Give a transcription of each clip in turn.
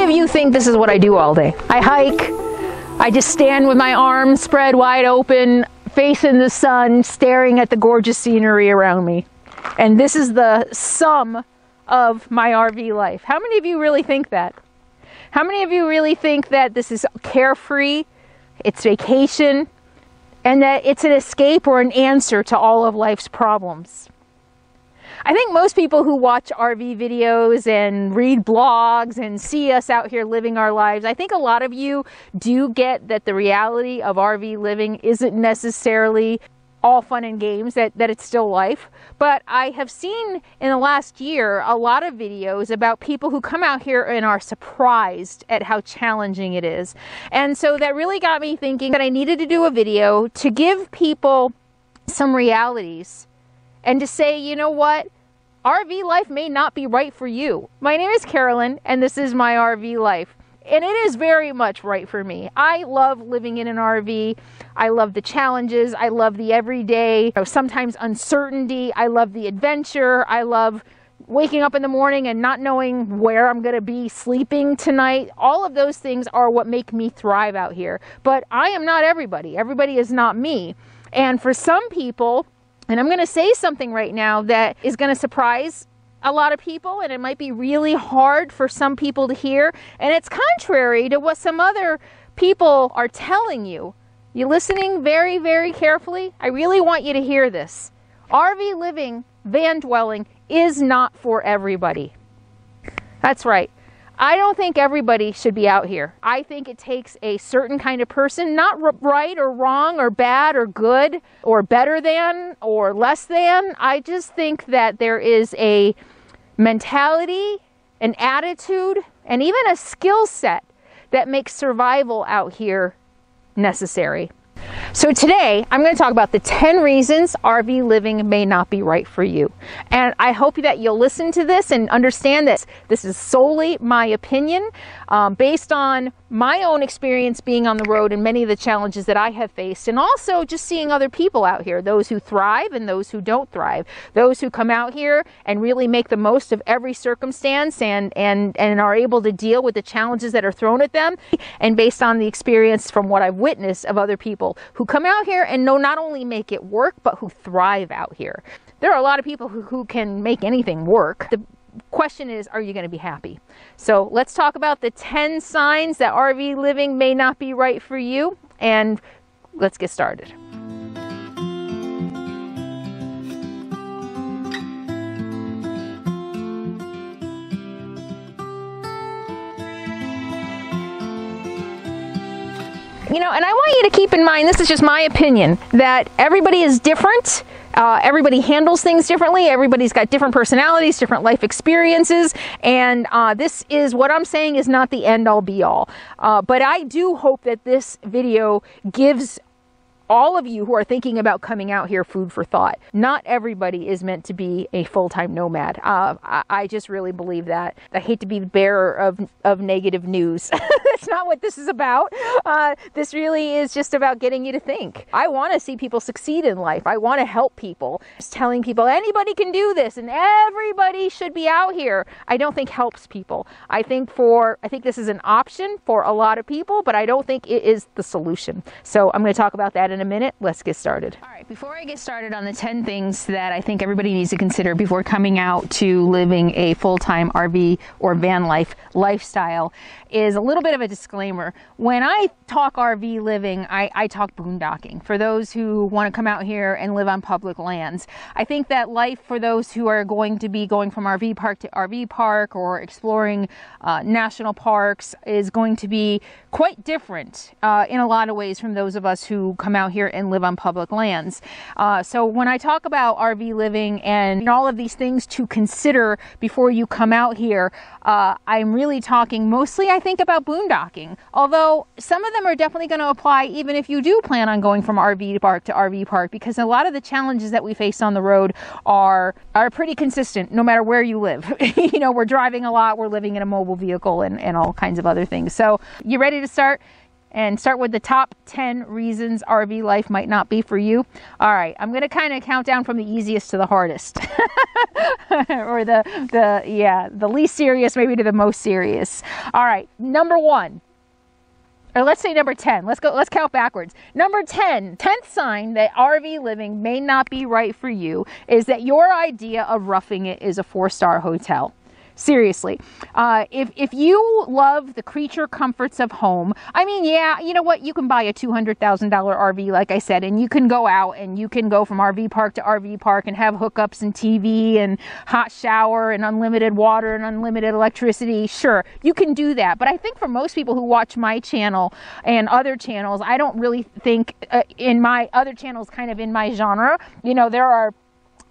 of you think this is what I do all day? I hike, I just stand with my arms spread wide open, facing the sun, staring at the gorgeous scenery around me. And this is the sum of my RV life. How many of you really think that? How many of you really think that this is carefree, it's vacation, and that it's an escape or an answer to all of life's problems? I think most people who watch RV videos and read blogs and see us out here living our lives, I think a lot of you do get that the reality of RV living isn't necessarily all fun and games, that it's still life. But I have seen in the last year a lot of videos about people who come out here and are surprised at how challenging it is. And so that really got me thinking that I needed to do a video to give people some realities and to say, you know what? RV life may not be right for you. My name is Carolyn, and this is my RV life. And it is very much right for me. I love living in an RV. I love the challenges. I love the everyday, sometimes uncertainty. I love the adventure. I love waking up in the morning and not knowing where I'm going to be sleeping tonight. All of those things are what make me thrive out here. But I am not everybody. Everybody is not me. And for some people, and I'm going to say something right now that is going to surprise a lot of people, and it might be really hard for some people to hear, and it's contrary to what some other people are telling you. You listening very, very carefully? I really want you to hear this. RV living, van dwelling, is not for everybody. That's right. I don't think everybody should be out here. I think it takes a certain kind of person, not right or wrong or bad or good or better than or less than. I just think that there is a mentality, an attitude, and even a skill set that makes survival out here necessary. So today, I'm going to talk about the 10 reasons RV living may not be right for you. And I hope that you'll listen to this and understand that this is solely my opinion, based on my own experience being on the road and many of the challenges that I have faced, and also just seeing other people out here, those who thrive and those who don't thrive, those who come out here and really make the most of every circumstance and are able to deal with the challenges that are thrown at them, and based on the experience from what I've witnessed of other people who come out here and not only make it work, but who thrive out here. There are a lot of people who can make anything work. The question is, are you going to be happy? So let's talk about the 10 signs that RV living may not be right for you, and let's get started. You know, and I want you to keep in mind, this is just my opinion, that everybody is different. Everybody handles things differently. Everybody's got different personalities, different life experiences. And this is what I'm saying is not the end all be all. But I do hope that this video gives all of you who are thinking about coming out here food for thought. Not everybody is meant to be a full-time nomad. I just really believe that. I hate to be the bearer of negative news. That's not what this is about. This really is just about getting you to think. I want to see people succeed in life. I want to help people. Just telling people anybody can do this and everybody should be out here, I don't think helps people. I think this is an option for a lot of people, but I don't think it is the solution. So I'm going to talk about that in a minute. Let's get started. All right, before I get started on the 10 things that I think everybody needs to consider before coming out to living a full-time RV or van life lifestyle, is a little bit of a disclaimer. When I talk RV living, I talk boondocking. For those who want to come out here and live on public lands, I think that life for those who are going to be going from RV park to RV park or exploring national parks is going to be quite different in a lot of ways from those of us who come out here and live on public lands. So when I talk about RV living and all of these things to consider before you come out here, I'm really talking mostly, I think, about boondocking. Although some of them are definitely going to apply even if you do plan on going from RV park to RV park, because a lot of the challenges that we face on the road are pretty consistent no matter where you live. You know, we're driving a lot, we're living in a mobile vehicle and all kinds of other things. So you ready to start? and start with the top 10 reasons RV life might not be for you. All right, I'm going to kind of count down from the easiest to the hardest. Or the least serious maybe to the most serious. All right, number 1. Or let's say number 10. Let's count backwards. Number 10, 10th sign that RV living may not be right for you is that your idea of roughing it is a 4-star hotel. Seriously, if you love the creature comforts of home, I mean, yeah, you know what? You can buy a $200,000 RV, like I said, and you can go out and you can go from RV park to RV park and have hookups and TV and hot shower and unlimited water and unlimited electricity. Sure, you can do that. But I think for most people who watch my channel and other channels, I don't really think in my other channels, kind of in my genre, you know, there are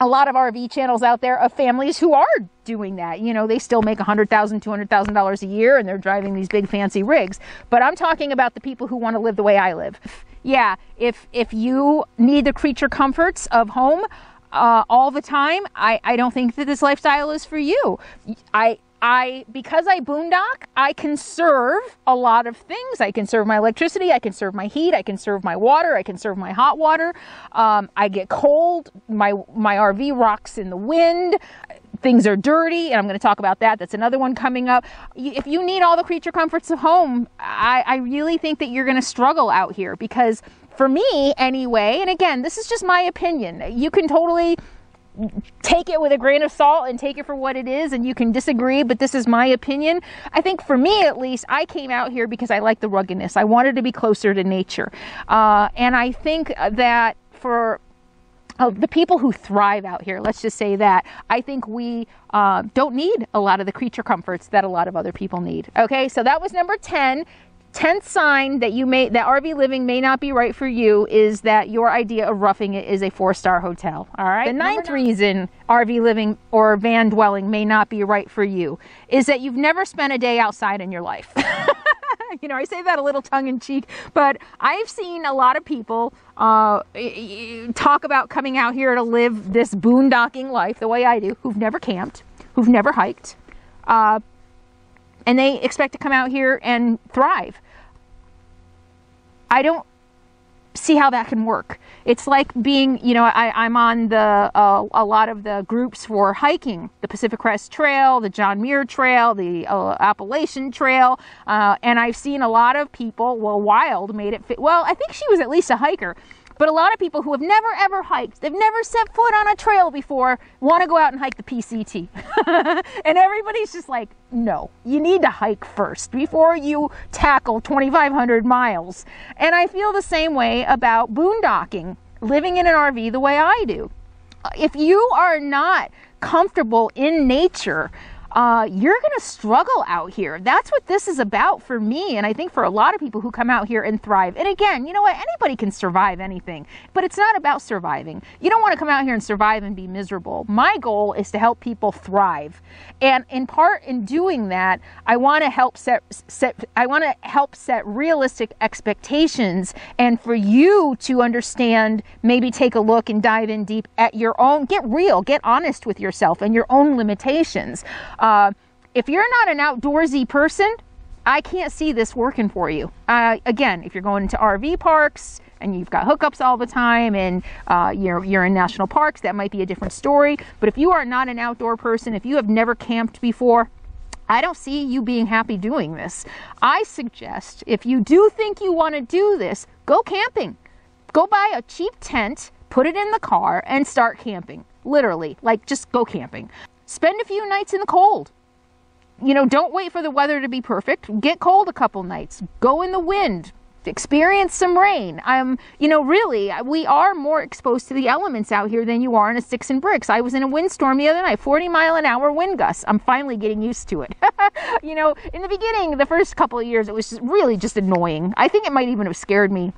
a lot of RV channels out there of families who are doing that. You know, they still make $100,000, $200,000 a year and they're driving these big fancy rigs. But I'm talking about the people who want to live the way I live. Yeah, if you need the creature comforts of home all the time, I don't think that this lifestyle is for you. Because I boondock, I conserve a lot of things. I conserve my electricity, I conserve my heat, I conserve my water, I conserve my hot water. I get cold, my RV rocks in the wind, things are dirty, and I'm going to talk about that. That's another one coming up. If you need all the creature comforts of home, I really think that you're going to struggle out here, because for me anyway, and again, this is just my opinion, you can totally take it with a grain of salt and take it for what it is, and you can disagree, but this is my opinion. I think for me at least, I came out here because I like the ruggedness. I wanted to be closer to nature. And I think that for the people who thrive out here, let's just say that, I think we don't need a lot of the creature comforts that a lot of other people need. Okay, so that was number 10. 10th sign that that RV living may not be right for you is that your idea of roughing it is a 4-star hotel. All right. The 9th reason RV living or van dwelling may not be right for you is that you've never spent a day outside in your life. You know, I say that a little tongue in cheek, but I've seen a lot of people talk about coming out here to live this boondocking life the way I do, who've never camped, who've never hiked, and they expect to come out here and thrive. I don't see how that can work. It's like being, you know, I'm on a lot of the groups for hiking, the Pacific Crest Trail, the John Muir Trail, the Appalachian Trail, and I've seen a lot of people, well, Wild made it fit. Well, I think she was at least a hiker. But a lot of people who have never ever hiked, they've never set foot on a trail before, want to go out and hike the PCT. And everybody's just like, no, you need to hike first before you tackle 2,500 miles. And I feel the same way about boondocking, living in an RV the way I do. If you are not comfortable in nature, you're going to struggle out here. That's what this is about for me, and I think for a lot of people who come out here and thrive. And again, you know what? Anybody can survive anything, but it's not about surviving. You don't want to come out here and survive and be miserable. My goal is to help people thrive, and in part in doing that, I want to help set realistic expectations, and for you to understand, maybe take a look and dive in deep at your own. Get real, get honest with yourself and your own limitations. If you're not an outdoorsy person, I can't see this working for you. Again, if you're going into RV parks and you've got hookups all the time and you're in national parks, that might be a different story. But if you are not an outdoor person, if you have never camped before, I don't see you being happy doing this. I suggest, if you do think you want to do this, go camping. Go buy a cheap tent, put it in the car, and start camping. Literally, like, just go camping. Spend a few nights in the cold. You know, don't wait for the weather to be perfect. Get cold a couple nights. Go in the wind. Experience some rain. You know, really, we are more exposed to the elements out here than you are in a sticks and bricks. I was in a windstorm the other night, 40-mile-an-hour wind gusts. I'm finally getting used to it. You know, in the beginning, the first couple of years, it was really just annoying. I think it might even have scared me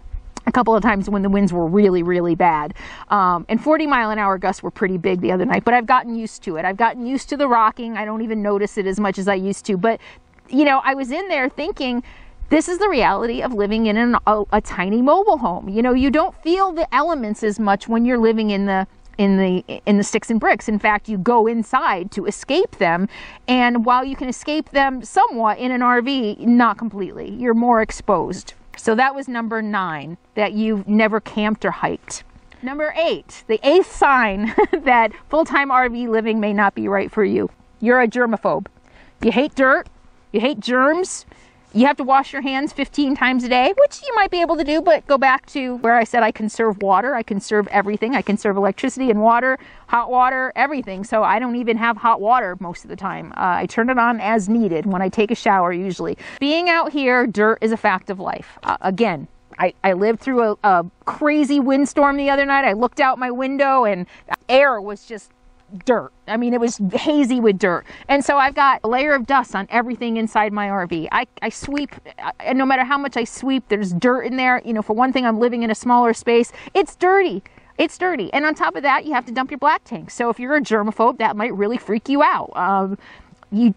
a couple of times when the winds were really, really bad. And 40-mile-an-hour gusts were pretty big the other night, but I've gotten used to it. I've gotten used to the rocking. I don't even notice it as much as I used to. But, you know, I was in there thinking, this is the reality of living in a tiny mobile home. You know, you don't feel the elements as much when you're living in the sticks and bricks. In fact, you go inside to escape them. And while you can escape them somewhat in an RV, not completely. You're more exposed. So that was number 9, that you've never camped or hiked. Number 8, the 8th sign that full-time RV living may not be right for you. You're a germaphobe. You hate dirt, you hate germs, you have to wash your hands 15 times a day, which you might be able to do, but go back to where I said I conserve water, I conserve everything, I conserve electricity and water, hot water, everything. So I don't even have hot water most of the time. I turn it on as needed when I take a shower usually. Being out here, dirt is a fact of life. Again, I lived through a crazy windstorm the other night. I looked out my window and air was just dirt. I mean, it was hazy with dirt. And so I've got a layer of dust on everything inside my RV. I sweep, and no matter how much I sweep, there's dirt in there. You know, for one thing, I'm living in a smaller space. It's dirty. It's dirty. And on top of that, you have to dump your black tank. So if you're a germaphobe, that might really freak you out.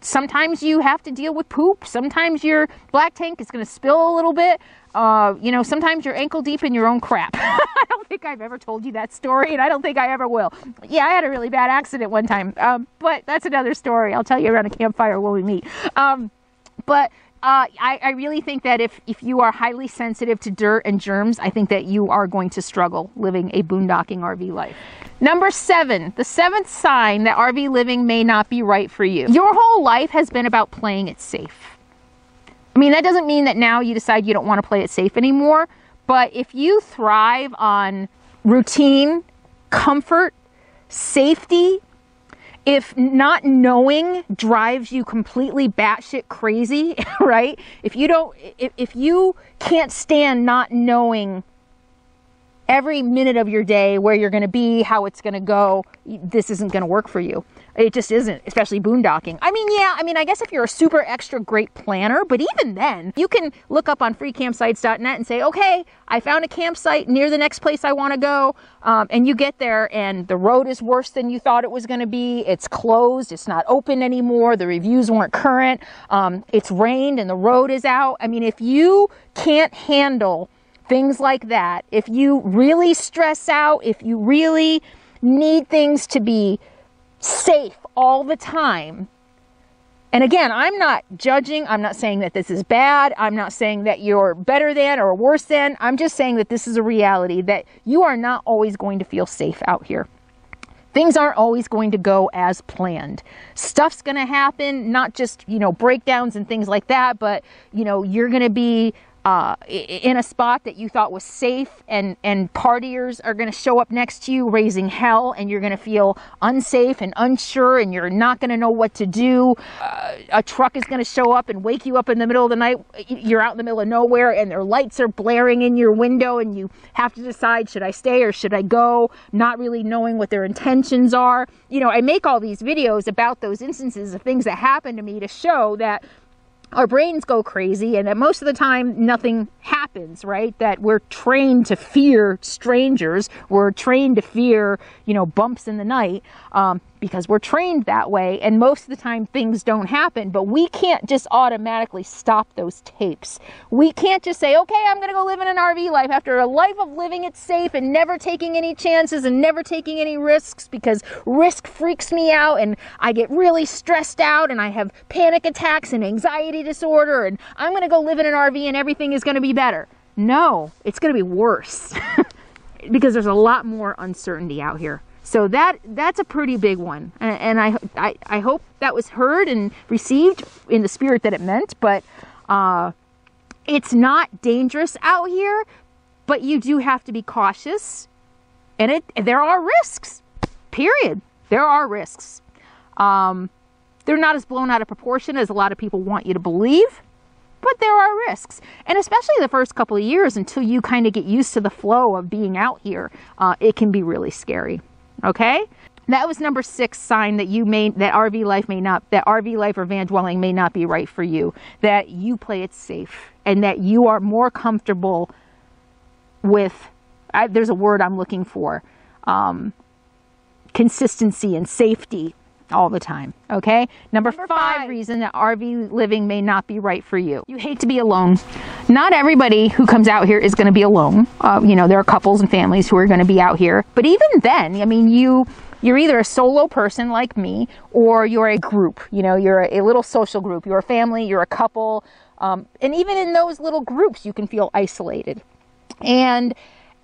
Sometimes you have to deal with poop. Sometimes your black tank is going to spill a little bit. You know, sometimes you're ankle deep in your own crap. I don't think I've ever told you that story, and I don't think I ever will. Yeah, I had a really bad accident one time, but that's another story. I'll tell you around a campfire when we meet. I really think that if you are highly sensitive to dirt and germs, I think that you are going to struggle living a boondocking RV life. Number 7, the 7th sign that RV living may not be right for you. Your whole life has been about playing it safe. I mean, that doesn't mean that now you decide you don't want to play it safe anymore, but if you thrive on routine, comfort, safety, if not knowing drives you completely batshit crazy, right? If you can't stand not knowing every minute of your day, where you're going to be, how it's going to go, this isn't going to work for you. It just isn't, especially boondocking. I mean, yeah, I guess if you're a super extra great planner, but even then, you can look up on freecampsites.net and say, okay, I found a campsite near the next place I want to go, and you get there and the road is worse than you thought it was going to be. It's closed. It's not open anymore. The reviews weren't current. It's rained and the road is out. I mean, if you can't handle things like that, if you really stress out, if you really need things to be safe all the time, and again, I'm not judging, I'm not saying that this is bad, I'm not saying that you're better than or worse than, I'm just saying that this is a reality, that you are not always going to feel safe out here. Things aren't always going to go as planned. Stuff's going to happen, not just, you know, breakdowns and things like that, but, you know, you're going to be in a spot that you thought was safe, and partiers are going to show up next to you raising hell, and you're going to feel unsafe and unsure, and you're not going to know what to do. A truck is going to show up and wake you up in the middle of the night. You're out in the middle of nowhere and their lights are blaring in your window, and you have to decide, should I stay or should I go, not really knowing what their intentions are. You know, I make all these videos about those instances of things that happen to me to show that our brains go crazy, and that most of the time nothing happens, right? That we're trained to fear strangers. We're trained to fear, you know, bumps in the night, because we're trained that way, and most of the time things don't happen. But we can't just automatically stop those tapes. We can't just say, okay, I'm going to go live in an RV life after a life of living it safe and never taking any chances and never taking any risks, because risk freaks me out and I get really stressed out and I have panic attacks and anxiety disorder, and I'm going to go live in an RV and everything is going to be better. No, it's going to be worse because there's a lot more uncertainty out here. So that's a pretty big one, and I hope that was heard and received in the spirit that it meant. But it's not dangerous out here, but you do have to be cautious, and there are risks. Period. There are risks. They're not as blown out of proportion as a lot of people want you to believe, but there are risks. And especially the first couple of years, until you kind of get used to the flow of being out here, it can be really scary. Okay? That was number 6 sign that that RV life or van dwelling may not be right for you. That you play it safe, and that you are more comfortable with, there's a word I'm looking for, consistency and safety all the time. Okay? Number 5 reason that RV living may not be right for you. You hate to be alone. Not everybody who comes out here is going to be alone. You know, there are couples and families who are going to be out here. But even then, I mean, you You're either a solo person like me, or you're a group. You know, you're a little social group. You're a family, you're a couple. And even in those little groups, you can feel isolated. And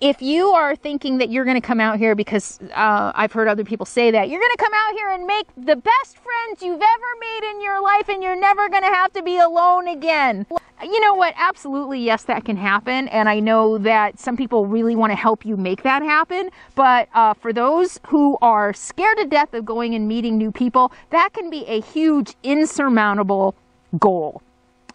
if you are thinking that you're going to come out here, because I've heard other people say that, you're going to come out here and make the best friends you've ever made in your life, and you're never going to have to be alone again. You know what? Absolutely, yes, that can happen. And I know that some people really want to help you make that happen. But for those who are scared to death of going and meeting new people, that can be a huge, insurmountable goal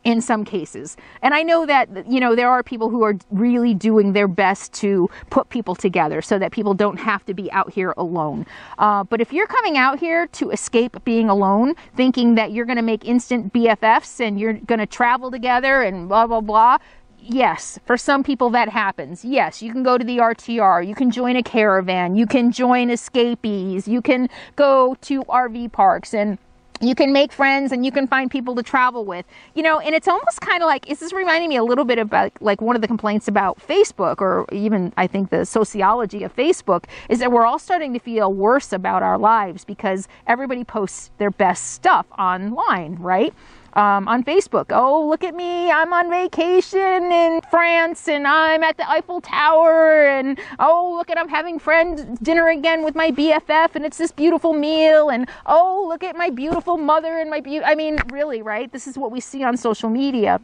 in some cases. And I know that, you know, there are people who are really doing their best to put people together so that people don't have to be out here alone. But if you're coming out here to escape being alone, thinking that you're going to make instant BFFs and you're going to travel together and blah, blah, blah, yes, for some people that happens. Yes, you can go to the RTR, you can join a caravan, you can join escapees, you can go to RV parks, and you can make friends and you can find people to travel with, you know. And it's almost kind of like, this is reminding me a little bit about like one of the complaints about Facebook, or even I think the sociology of Facebook, is that we're all starting to feel worse about our lives because everybody posts their best stuff online, right? On Facebook. Oh, look at me, I'm on vacation in France and I'm at the Eiffel Tower, and oh, look at, I'm having friends dinner again with my BFF and it's this beautiful meal, and oh, look at my beautiful mother and my I mean, really, right? This is what we see on social media.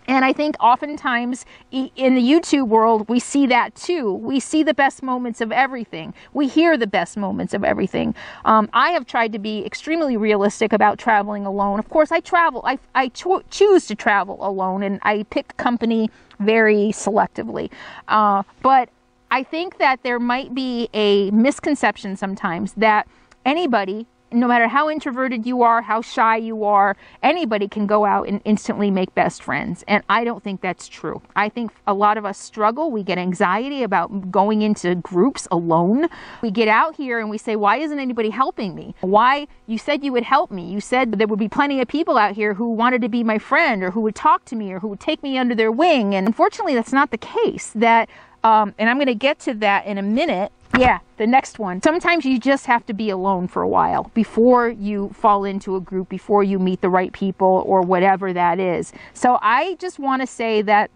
And I think oftentimes in the YouTube world, we see that too. We see the best moments of everything. We hear the best moments of everything. I have tried to be extremely realistic about traveling alone. Of course, I travel. I choose to travel alone, and I pick company very selectively. But I think that there might be a misconception sometimes that anybody, no matter how introverted you are, how shy you are, anybody can go out and instantly make best friends. And I don't think that's true. I think a lot of us struggle. We get anxiety about going into groups alone. We get out here and we say, why isn't anybody helping me? Why? You said you would help me. You said there would be plenty of people out here who wanted to be my friend, or who would talk to me, or who would take me under their wing. And unfortunately, that's not the case. That, and I'm going to get to that in a minute. Yeah, the next one. Sometimes you just have to be alone for a while before you fall into a group, before you meet the right people, or whatever that is. So I just want to say that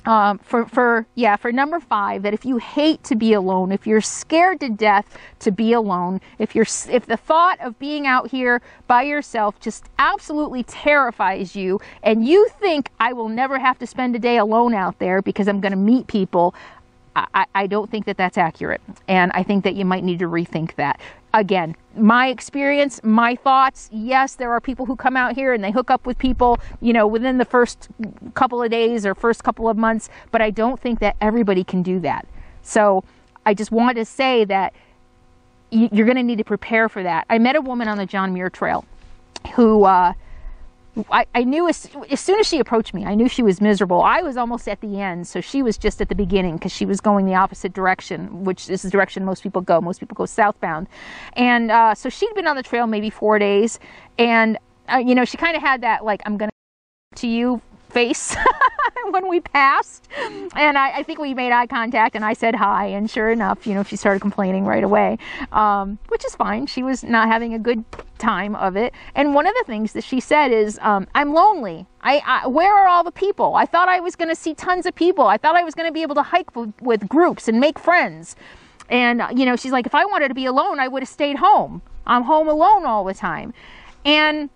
for number 5, that if you hate to be alone, if you're scared to death to be alone, if the thought of being out here by yourself just absolutely terrifies you, and you think, I will never have to spend a day alone out there because I'm going to meet people, I don't think that that's accurate. And I think that you might need to rethink that. Again, my experience, my thoughts, yes, there are people who come out here and they hook up with people, you know, within the first couple of days or first couple of months, but I don't think that everybody can do that. So I just wanted to say that you're going to need to prepare for that. I met a woman on the John Muir Trail who, I knew as soon as she approached me, I knew she was miserable. I was almost at the end, so she was just at the beginning, because she was going the opposite direction, which is the direction most people go. Most people go southbound. And so she'd been on the trail maybe 4 days, and you know, she kind of had that, like, I'm going to you face when we passed. And I think we made eye contact, and I said hi, and sure enough, you know, she started complaining right away, which is fine. She was not having a good time of it. And one of the things that she said is, I'm lonely. Where are all the people? I thought I was going to see tons of people. I thought I was going to be able to hike with groups and make friends. And, you know, she's like, if I wanted to be alone, I would have stayed home. I'm home alone all the time. And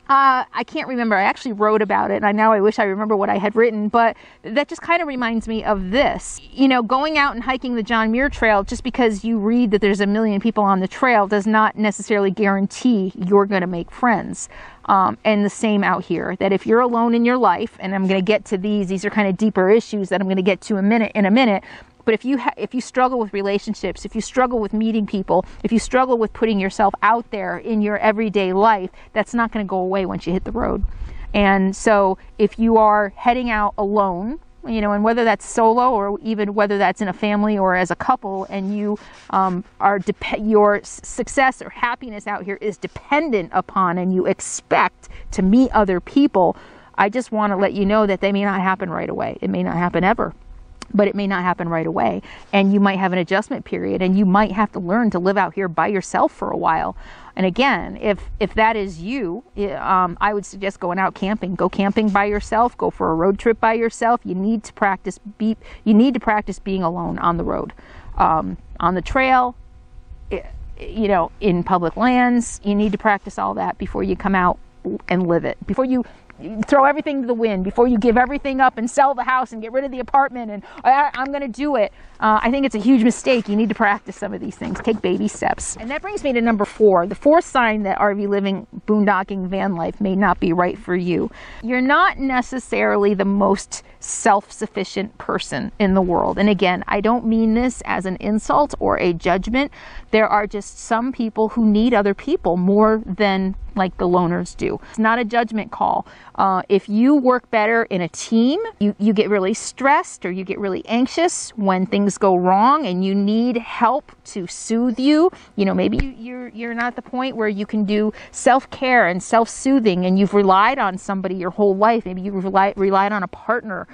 I can't remember. I actually wrote about it, and now I wish I remember what I had written, but that just kind of reminds me of this. You know, going out and hiking the John Muir Trail, just because you read that there's 1 million people on the trail, does not necessarily guarantee you're going to make friends. And the same out here, that if you're alone in your life, and I'm going to get to these are kind of deeper issues that I'm going to get to in a minute. But if you struggle with relationships, if you struggle with meeting people, if you struggle with putting yourself out there in your everyday life, that's not going to go away once you hit the road. And so if you are heading out alone, you know, and whether that's solo or even whether that's in a family or as a couple, and you your success or happiness out here is dependent upon, and you expect to meet other people, I just want to let you know that they may not happen right away. It may not happen ever. but it may not happen right away. And you might have an adjustment period, and you might have to learn to live out here by yourself for a while. And again, if that is you, I would suggest going out camping. Go camping by yourself. Go for a road trip by yourself. You need to practice being alone on the road, on the trail, you know, in public lands. You need to practice all that before you come out and live it. Before you throw everything to the wind, before you give everything up and sell the house and get rid of the apartment and I'm going to do it. I think it's a huge mistake. You need to practice some of these things. Take baby steps. And that brings me to number 4. The 4th sign that RV living, boondocking, van life may not be right for you. You're not necessarily the most self-sufficient person in the world. And again, I don't mean this as an insult or a judgment. There are just some people who need other people more than like the loners do. It's not a judgment call. If you work better in a team, you get really stressed or you get really anxious when things go wrong and you need help to soothe you. You know, maybe you're not at the point where you can do self-care and self-soothing and you've relied on somebody your whole life. Maybe you've relied on a partner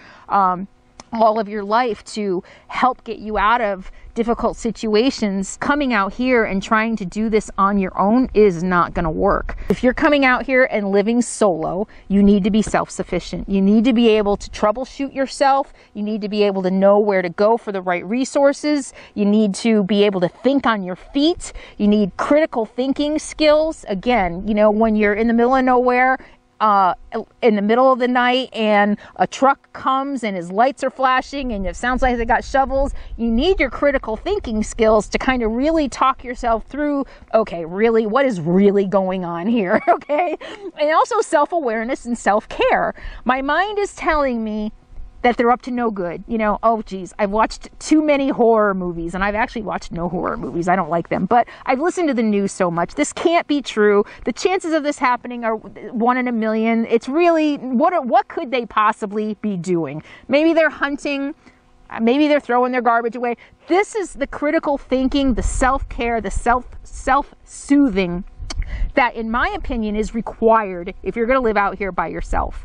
all of your life to help get you out of difficult situations. Coming out here and trying to do this on your own is not going to work. If you're coming out here and living solo, you need to be self-sufficient. You need to be able to troubleshoot yourself. You need to be able to know where to go for the right resources. You need to be able to think on your feet. You need critical thinking skills. Again, you know, when you're in the middle of nowhere, in the middle of the night and a truck comes and his lights are flashing and it sounds like they got shovels, you need your critical thinking skills to kind of really talk yourself through, okay, really, what is really going on here, okay? And also self-awareness and self-care. My mind is telling me that they're up to no good. You know, oh geez, I've watched too many horror movies, and I've actually watched no horror movies. I don't like them, but I've listened to the news so much. This can't be true. The chances of this happening are 1 in a million. It's really, what could they possibly be doing? Maybe they're hunting. Maybe they're throwing their garbage away. This is the critical thinking, the self-care, the self-soothing that, in my opinion, is required if you're going to live out here by yourself.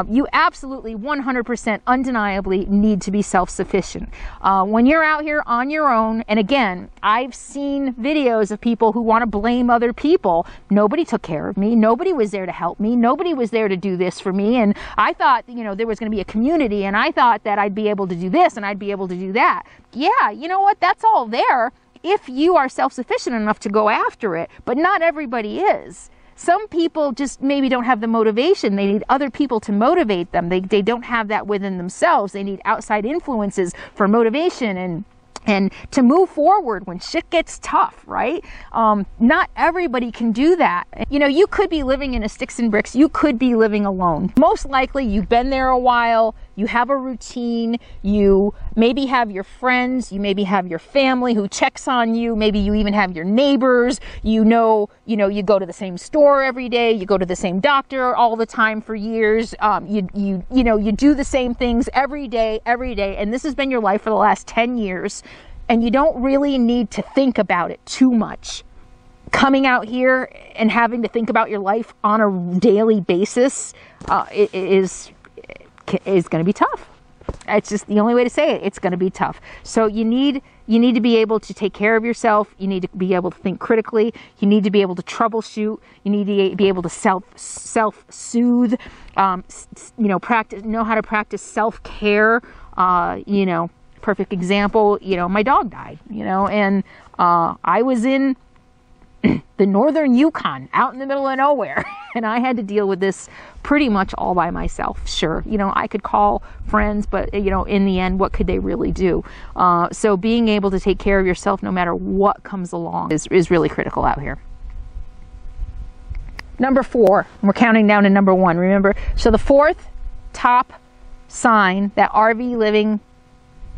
You absolutely 100% undeniably need to be self-sufficient. When you're out here on your own, and again, I've seen videos of people who want to blame other people. Nobody took care of me. Nobody was there to help me. Nobody was there to do this for me. And I thought, you know, there was going to be a community, and I thought that I'd be able to do this and I'd be able to do that. Yeah, you know what? That's all there if you are self-sufficient enough to go after it, but not everybody is. Some people just maybe don't have the motivation. They need other people to motivate them. They don't have that within themselves. They need outside influences for motivation and to move forward when shit gets tough, right? Not everybody can do that. You know, you could be living in a sticks and bricks. You could be living alone. Most likely you've been there a while. You have a routine. You maybe have your friends. You maybe have your family who checks on you. Maybe you even have your neighbors. You know, you go to the same store every day. You go to the same doctor all the time for years. You do the same things every day. And this has been your life for the last 10 years. And you don't really need to think about it too much. Coming out here and having to think about your life on a daily basis is going to be tough. It's just the only way to say it. It's going to be tough. So you need to be able to take care of yourself. You need to be able to think critically. You need to be able to troubleshoot. You need to be able to self-soothe. Know how to practice self-care. Perfect example, my dog died, and I was in the northern Yukon, out in the middle of nowhere, and I had to deal with this pretty much all by myself. Sure, I could call friends, but in the end, what could they really do? So being able to take care of yourself no matter what comes along is really critical out here. Number 4, we're counting down to number 1, remember? So the 4th top sign that RV living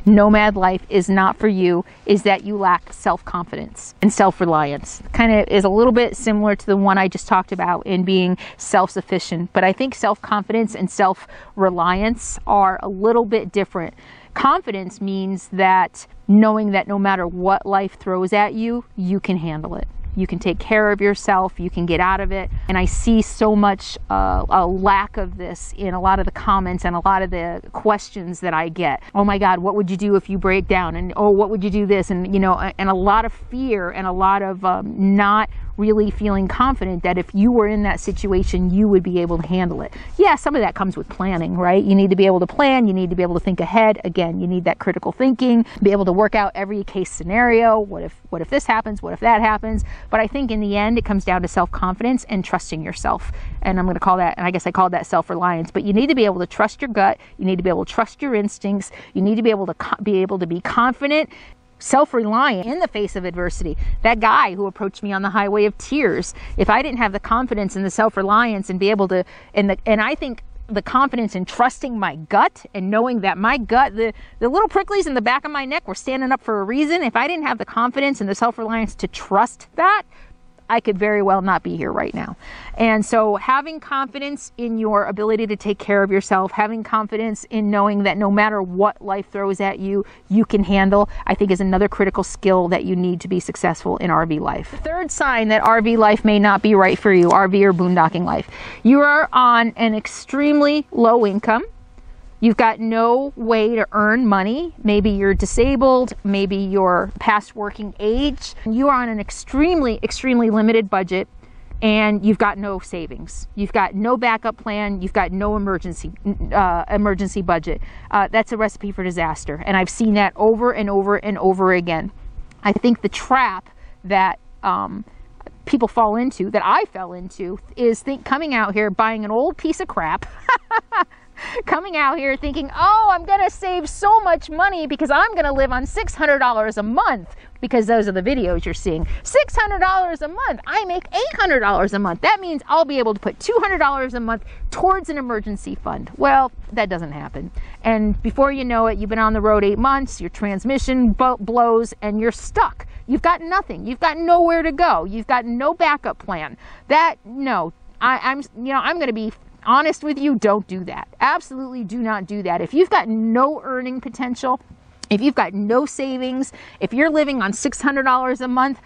nomad life is not for you is that you lack self-confidence and self-reliance. Kind of is a little bit similar to the one I just talked about in being self-sufficient, but I think self-confidence and self-reliance are a little bit different. Confidence means that knowing that no matter what life throws at you, you can handle it. You can take care of yourself. You can get out of it. And I see so much a lack of this in a lot of the comments and a lot of the questions that I get. Oh my God, what would you do if you break down? And oh, what would you do this? And you know, and a lot of fear and a lot of not really feeling confident that if you were in that situation, you would be able to handle it. Yeah, some of that comes with planning, right? You need to be able to plan. You need to be able to think ahead. Again, you need that critical thinking, be able to work out every case scenario. What if this happens? What if that happens? But I think in the end, it comes down to self-confidence and trusting yourself. And I'm going to call that, and I guess I called that self-reliance, but you need to be able to trust your gut. You need to be able to trust your instincts. You need to be able to be confident, self-reliant in the face of adversity. That guy who approached me on the highway of tears, if I didn't have the confidence and the self-reliance and be able to, and I think the confidence in trusting my gut and knowing that my gut, the little pricklies in the back of my neck were standing up for a reason. If I didn't have the confidence and the self-reliance to trust that, I could very well not be here right now. And so having confidence in your ability to take care of yourself, having confidence in knowing that no matter what life throws at you, you can handle, I think is another critical skill that you need to be successful in RV life. The third sign that RV life may not be right for you, RV or boondocking life, you are on an extremely low income. You've got no way to earn money. Maybe you're disabled, maybe you're past working age. You are on an extremely, extremely limited budget and you've got no savings. You've got no backup plan. You've got no emergency budget. That's a recipe for disaster. And I've seen that over and over and over again. I think the trap that people fall into, that I fell into, is coming out here buying an old piece of crap coming out here thinking, oh, I'm going to save so much money because I'm going to live on $600 a month, because those are the videos you're seeing. $600 a month. I make $800 a month. That means I'll be able to put $200 a month towards an emergency fund. Well, that doesn't happen. And before you know it, you've been on the road 8 months, your transmission blows, and you're stuck. You've got nothing. You've got nowhere to go. You've got no backup plan. I'm going to be honest with you, don't do that. Absolutely do not do that. If you've got no earning potential, if you've got no savings, if you're living on $600 a month,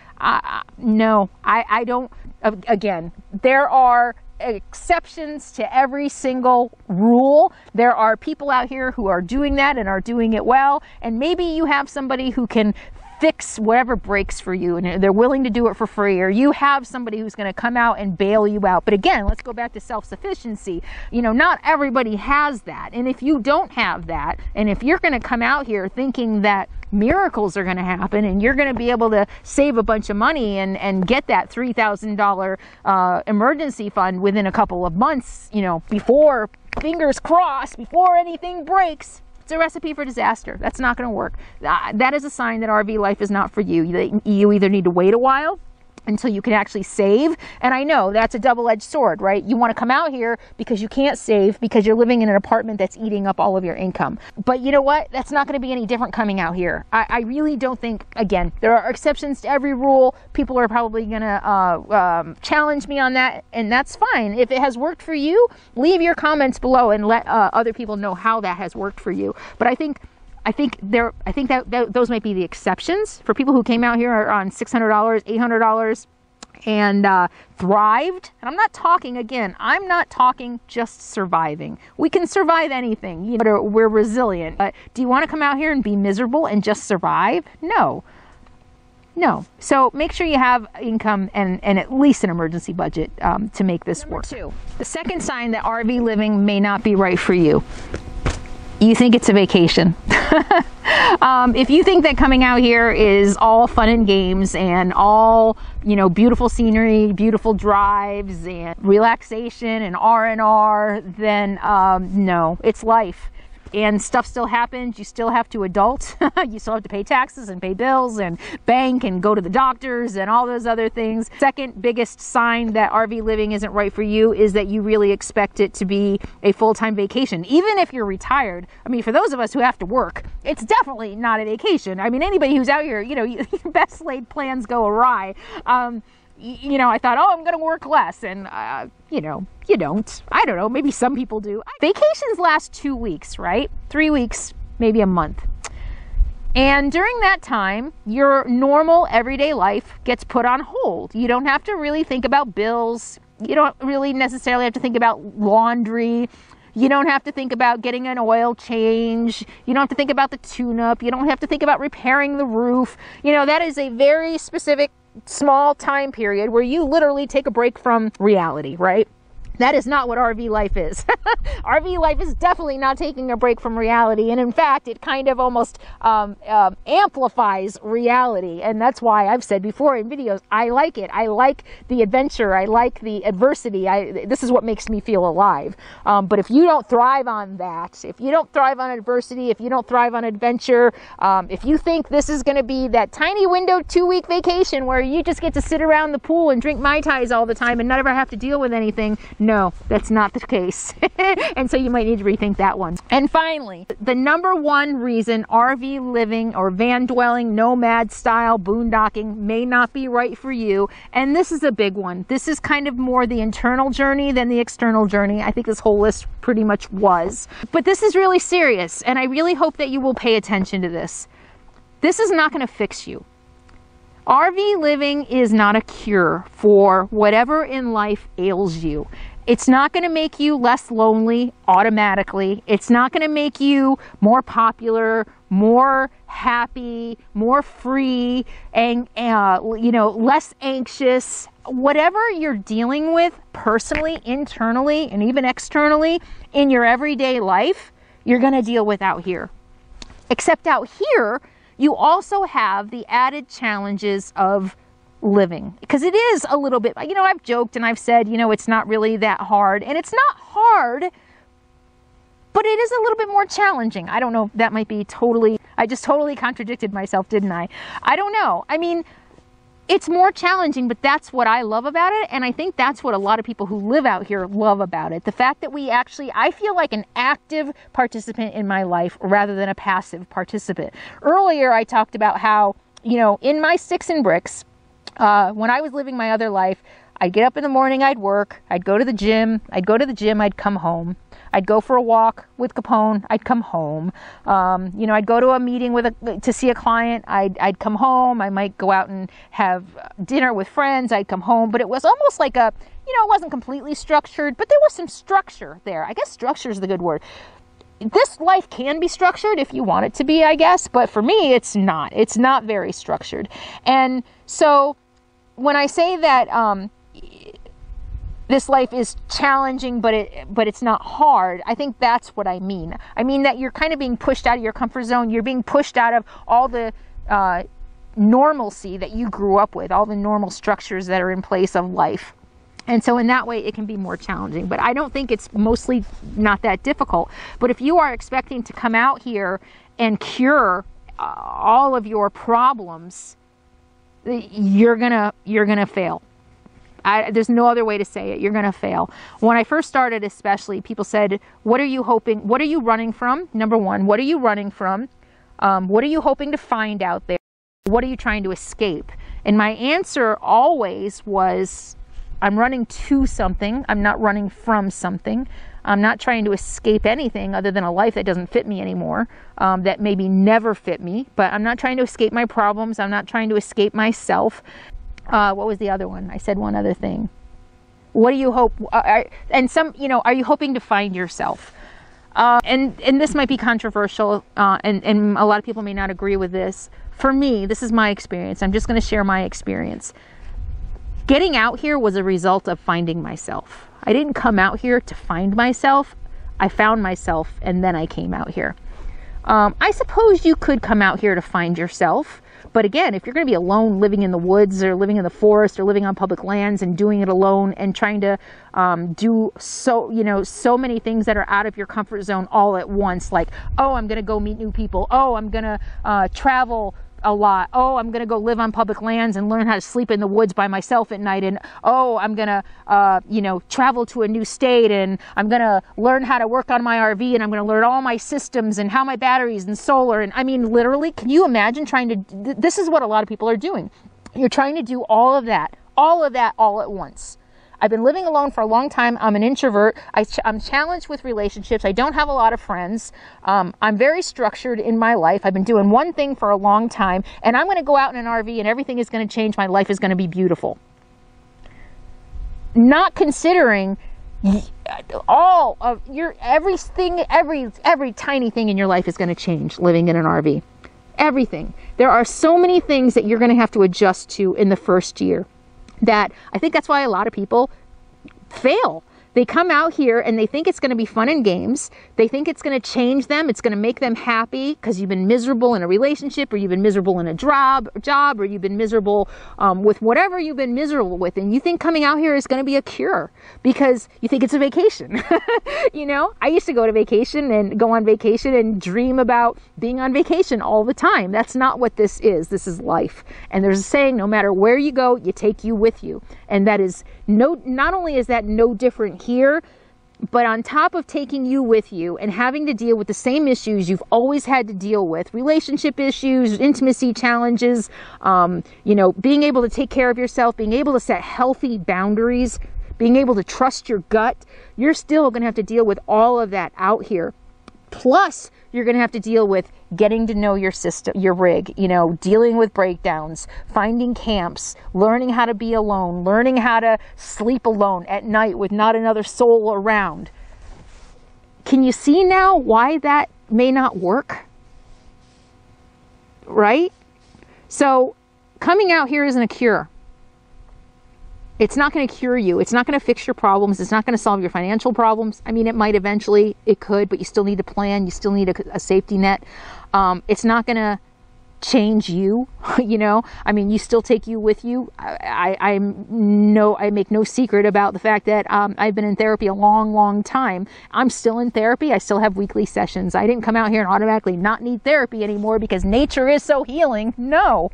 no, I don't. Again, there are exceptions to every single rule. There are people out here who are doing that and are doing it well. And maybe you have somebody who can fix whatever breaks for you and they're willing to do it for free, or you have somebody who's going to come out and bail you out. But again, let's go back to self-sufficiency. You know, not everybody has that. And if you don't have that, and if you're going to come out here thinking that miracles are going to happen and you're going to be able to save a bunch of money and get that $3,000 emergency fund within a couple of months, you know, before, fingers crossed, before anything breaks, it's a recipe for disaster. That's not going to work. That is a sign that RV life is not for you. You either need to wait a while until you can actually save. And I know that's a double-edged sword, right? You want to come out here because you can't save because you're living in an apartment that's eating up all of your income. But you know what? That's not going to be any different coming out here. I really don't think, again, there are exceptions to every rule. People are probably going to challenge me on that, and that's fine. If it has worked for you, leave your comments below and let other people know how that has worked for you. But I think that those might be the exceptions for people who came out here on $600, $800 and thrived. And I'm not talking just surviving. We can survive anything, you know, we're resilient. But do you want to come out here and be miserable and just survive? No. So make sure you have income and at least an emergency budget to make this work. Number 2, the second sign that RV living may not be right for you. You think it's a vacation. If you think that coming out here is all fun and games and all, you know, beautiful scenery, beautiful drives and relaxation and R&R, then no, it's life. And stuff still happens. You still have to adult. You still have to pay taxes and pay bills and bank and go to the doctors and all those other things. Second biggest sign that RV living isn't right for you is that you really expect it to be a full-time vacation. Even if you're retired, I mean, for those of us who have to work, it's definitely not a vacation. I mean, anybody who's out here, you know, best laid plans go awry. You know, I thought, oh, I'm going to work less. And, you know, you don't. I don't know. Maybe some people do. Vacations last 2 weeks, right? 3 weeks, maybe a month. And during that time, your normal everyday life gets put on hold. You don't have to really think about bills. You don't really necessarily have to think about laundry. You don't have to think about getting an oil change. You don't have to think about the tune-up. You don't have to think about repairing the roof. You know, that is a very specific small time period where you literally take a break from reality, right? That is not what RV life is. RV life is definitely not taking a break from reality. And in fact, it kind of almost amplifies reality. And that's why I've said before in videos, I like it. I like the adventure. I like the adversity. This is what makes me feel alive. But if you don't thrive on that, if you don't thrive on adversity, if you don't thrive on adventure, if you think this is going to be that tiny window 2-week vacation where you just get to sit around the pool and drink Mai Tais all the time and not ever have to deal with anything, no, that's not the case. And so you might need to rethink that one. And finally, the number one reason RV living or van dwelling, nomad style boondocking may not be right for you, and this is a big one. This is kind of more the internal journey than the external journey. I think this whole list pretty much was. But this is really serious, and I really hope that you will pay attention to this. This is not going to fix you. RV living is not a cure for whatever in life ails you. It's not going to make you less lonely automatically. It's not going to make you more popular, more happy, more free, and less anxious. Whatever you're dealing with personally, internally, and even externally in your everyday life, you're going to deal with out here. Except out here, you also have the added challenges of living, because it is a little bit, I've joked and I've said, it's not really that hard, and it's not hard, but it is a little bit more challenging. I don't know, that might be I just totally contradicted myself, didn't I? I don't know. I mean, it's more challenging, but that's what I love about it, and I think that's what a lot of people who live out here love about it. The fact that I feel like an active participant in my life rather than a passive participant. Earlier, I talked about how, in my sticks and bricks, when I was living my other life, I'd get up in the morning, I'd work, I'd go to the gym, I'd come home. I'd go for a walk with Capone, I'd come home. I'd go to a meeting to see a client, I'd come home. I might go out and have dinner with friends, I'd come home. But it was almost like it wasn't completely structured, but there was some structure there. I guess structure is the good word. This life can be structured if you want it to be, I guess, but for me, it's not. It's not very structured. And so when I say that this life is challenging, but it's not hard, I think that's what I mean. I mean that you're kind of being pushed out of your comfort zone. You're being pushed out of all the normalcy that you grew up with, all the normal structures that are in place of life. And so in that way, it can be more challenging. But I don't think it's mostly not that difficult. But if you are expecting to come out here and cure all of your problems, you're gonna fail. There's no other way to say it. You're gonna fail. When I first started, especially, people said, "What are you hoping? What are you running from?" Number one, what are you running from? What are you hoping to find out there? What are you trying to escape? And my answer always was, I'm running to something. I'm not running from something. I'm not trying to escape anything other than a life that doesn't fit me anymore, that maybe never fit me. But I'm not trying to escape my problems. I'm not trying to escape myself. What was the other one? I said one other thing. What do you hope? Are you hoping to find yourself? And this might be controversial, and a lot of people may not agree with this. For me, this is my experience. I'm just going to share my experience. Getting out here was a result of finding myself. I didn't come out here to find myself. I found myself, and then I came out here. I suppose you could come out here to find yourself. But again, if you're going to be alone, living in the woods or living in the forest or living on public lands and doing it alone and trying to do so many things that are out of your comfort zone all at once, like, oh, I'm going to go meet new people. Oh, I'm going to travel a lot. Oh, I'm going to go live on public lands and learn how to sleep in the woods by myself at night. And oh, I'm going to, travel to a new state, and I'm going to learn how to work on my RV, and I'm going to learn all my systems and how my batteries and solar. And I mean, literally, can you imagine this is what a lot of people are doing. You're trying to do all of that all at once. I've been living alone for a long time. I'm an introvert. I'm challenged with relationships. I don't have a lot of friends. I'm very structured in my life. I've been doing one thing for a long time, and I'm going to go out in an RV and everything is going to change. My life is going to be beautiful. Not considering all of your everything, every tiny thing in your life is going to change living in an RV. Everything. There are so many things that you're going to have to adjust to in the first year, that I think that's why a lot of people fail. They come out here and they think it's going to be fun and games. They think it's going to change them. It's going to make them happy because you've been miserable in a relationship, or you've been miserable in a job, or you've been miserable with whatever you've been miserable with. And you think coming out here is going to be a cure because you think it's a vacation. You know, I used to go on vacation and dream about being on vacation all the time. That's not what this is. This is life. And there's a saying, no matter where you go, you take you with you. And that is not only is that no different here, but on top of taking you with you and having to deal with the same issues you've always had to deal with, relationship issues, intimacy challenges, you know, being able to take care of yourself, being able to set healthy boundaries, being able to trust your gut, you're still going to have to deal with all of that out here. Plus, you're going to have to deal with getting to know your system, your rig, you know, dealing with breakdowns, finding camps, learning how to be alone, learning how to sleep alone at night with not another soul around. Can you see now why that may not work? Right? So coming out here isn't a cure. It's not going to cure you. It's not going to fix your problems. It's not going to solve your financial problems. I mean, it might eventually, it could, but you still need a plan. You still need a safety net. It's not going to change you, you know. I mean, you still take you with you. I make no secret about the fact that I've been in therapy a long time. I'm still in therapy. I still have weekly sessions. I didn't come out here and automatically not need therapy anymore because nature is so healing. No.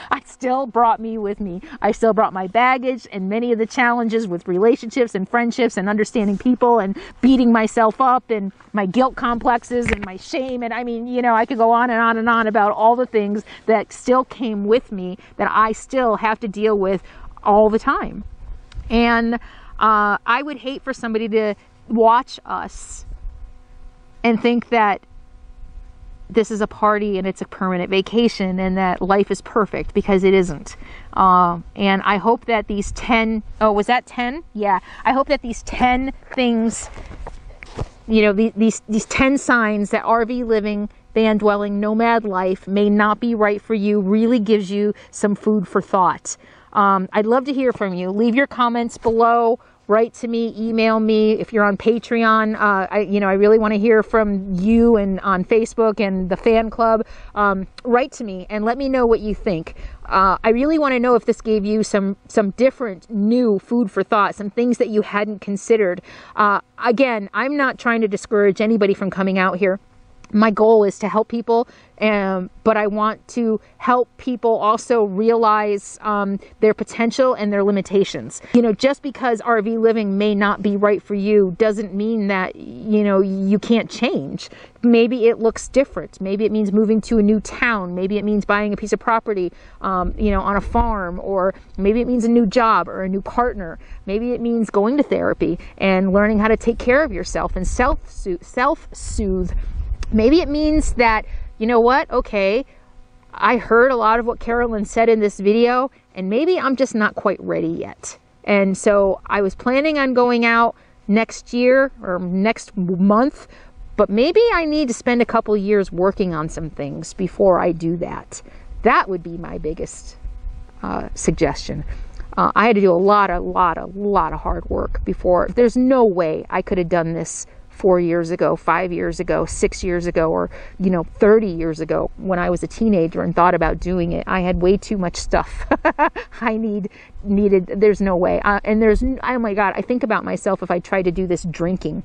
I still brought me with me. I still brought my baggage and many of the challenges with relationships and friendships and understanding people and beating myself up and my guilt complexes and my shame. And I mean, you know, I could go on and on and on about all the things that still came with me that I still have to deal with all the time. And I would hate for somebody to watch us and think that this is a party and it's a permanent vacation and that life is perfect, because it isn't. And I hope that these 10, oh, was that 10? Yeah. I hope that these 10 things, you know, these 10 signs that RV living, van dwelling, nomad life may not be right for you really gives you some food for thought. I'd love to hear from you. Leave your comments below. Write to me, email me. If you're on Patreon, I really want to hear from you, and on Facebook and the fan club. Write to me and let me know what you think. I really want to know if this gave you some different, new food for thought, some things that you hadn't considered. Again, I'm not trying to discourage anybody from coming out here. My goal is to help people, but I want to help people also realize their potential and their limitations. You know, just because RV living may not be right for you doesn't mean that, you know, you can't change. Maybe it looks different. Maybe it means moving to a new town. Maybe it means buying a piece of property, you know, on a farm, or maybe it means a new job or a new partner. Maybe it means going to therapy and learning how to take care of yourself and self-soothe. Maybe it means that, you know what, okay, I heard a lot of what Carolyn said in this video, and maybe I'm just not quite ready yet. And so I was planning on going out next year or next month, but maybe I need to spend a couple years working on some things before I do that. That would be my biggest suggestion. I had to do a lot of hard work before. There's no way I could have done this 4 years ago, 5 years ago, 6 years ago, or, you know, 30 years ago when I was a teenager and thought about doing it. I had way too much stuff I needed. There's no way. And there's, oh my God, I think about myself if I tried to do this drinking.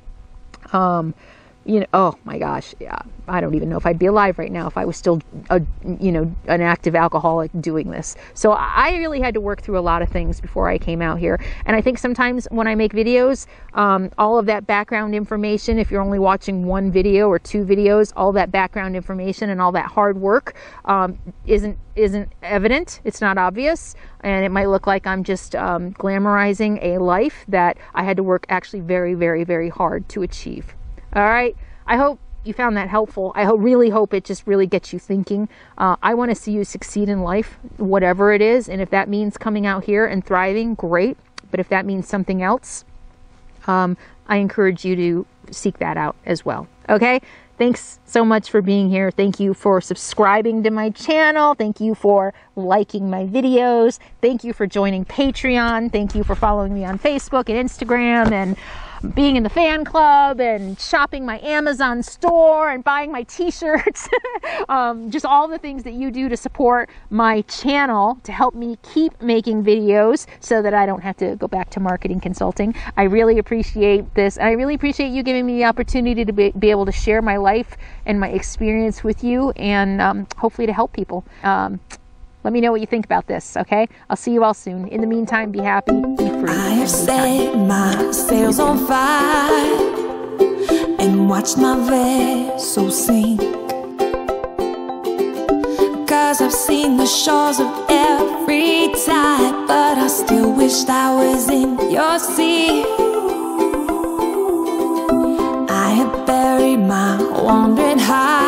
you know, oh my gosh, yeah, I don't even know if I'd be alive right now if I was still you know, an active alcoholic doing this. So I really had to work through a lot of things before I came out here. And I think sometimes when I make videos, all of that background information, if you're only watching one video or two videos, all that background information and all that hard work isn't evident. It's not obvious, and it might look like I'm just glamorizing a life that I had to work actually very, very, very hard to achieve. All right, I hope you found that helpful. I really hope it just really gets you thinking. I want to see you succeed in life, whatever it is, and if that means coming out here and thriving, great. But if that means something else, I encourage you to seek that out as well. Okay? Thanks so much for being here. Thank you for subscribing to my channel. Thank you for liking my videos. Thank you for joining Patreon. Thank you for following me on Facebook and Instagram and being in the fan club and shopping my Amazon store and buying my t-shirts. Just all the things that you do to support my channel to help me keep making videos so that I don't have to go back to marketing consulting. I really appreciate this. And I really appreciate you giving me the opportunity to be able to share my life and my experience with you, and hopefully to help people. Let me know what you think about this, okay? I'll see you all soon. In the meantime, be happy, be free. I have set my sails on fire and watched my vessel sink, 'cause I've seen the shores of every tide, but I still wished I was in your sea. I had buried my wandering heart